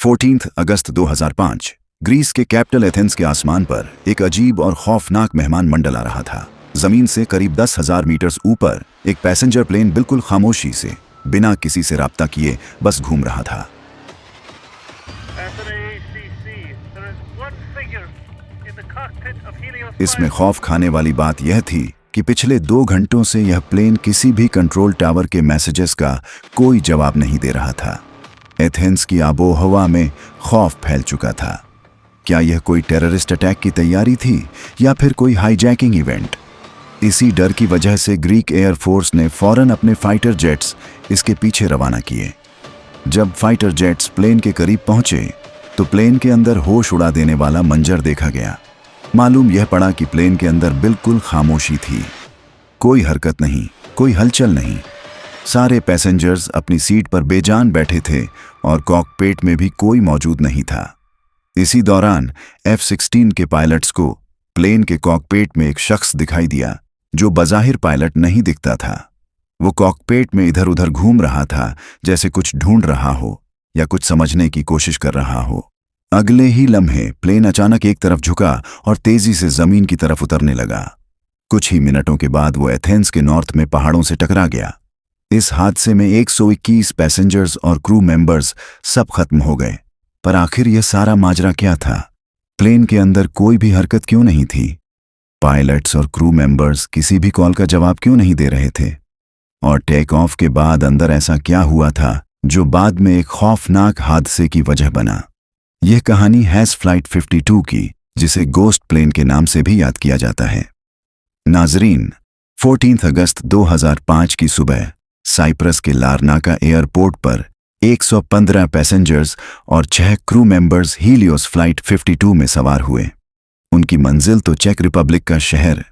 14 अगस्त 2005 Greece के capital Athens के आसमान पर एक अजीब और खौफनाक मेहमान मंडल आ रहा था। जमीन से करीब 10,000 मीटर ऊपर एक पैसेंजर प्लेन बिल्कुल खामोशी से, बिना किसी से राब्ता किए बस घूम रहा था। इसमें खौफ खाने वाली बात यह थी कि पिछले 2 घंटों से यह प्लेन किसी भी कंट्रोल टावर के मैसेजेस का कोई जवाब नहीं दे रहा था। एथेंस की आबोहवा में खौफ फैल चुका था। क्या यह कोई टेररिस्ट अटैक की तैयारी थी या फिर कोई हाईजैकिंग इवेंट? इसी डर की वजह से ग्रीक एयरफोर्स ने फौरन अपने फाइटर जेट्स इसके पीछे रवाना किए। जब फाइटर जेट्स प्लेन के करीब पहुंचे तो प्लेन के अंदर होश उड़ा देने वाला मंजर देखा गया। मालूम यह पड़ा कि प्लेन के अंदर बिल्कुल खामोशी थी। कोई हरकत नहीं, कोई हलचल नहीं। सारे पैसेंजर्स अपनी सीट पर बेजान बैठे थे और कॉकपिट में भी कोई मौजूद नहीं था। इसी दौरान F-16 के पायलट्स को प्लेन के कॉकपिट में एक शख्स दिखाई दिया जो बज़ाहिर पायलट नहीं दिखता था। वो कॉकपिट में इधर उधर घूम रहा था, जैसे कुछ ढूंढ रहा हो या कुछ समझने की कोशिश कर रहा हो। अगले ही लम्हे प्लेन अचानक एक तरफ झुका और तेजी से जमीन की तरफ उतरने लगा। कुछ ही मिनटों के बाद वो एथेंस के नॉर्थ में पहाड़ों से टकरा गया। इस हादसे में 121 पैसेंजर्स और क्रू मेंबर्स सब खत्म हो गए। पर आखिर यह सारा माजरा क्या था? प्लेन के अंदर कोई भी हरकत क्यों नहीं थी? पायलट्स और क्रू मेंबर्स किसी भी कॉल का जवाब क्यों नहीं दे रहे थे? और टेक ऑफ के बाद अंदर ऐसा क्या हुआ था जो बाद में एक खौफनाक हादसे की वजह बना? यह कहानी है फ्लाइट 52 की, जिसे गोस्ट प्लेन के नाम से भी याद किया जाता है। नाजरीन, 14 अगस्त 2005 की सुबह साइप्रस के लारनाका एयरपोर्ट पर 115 पैसेंजर्स और 6 क्रू मेंबर्स हीलियोस फ्लाइट 52 में सवार हुए। उनकी मंजिल तो चेक रिपब्लिक का शहर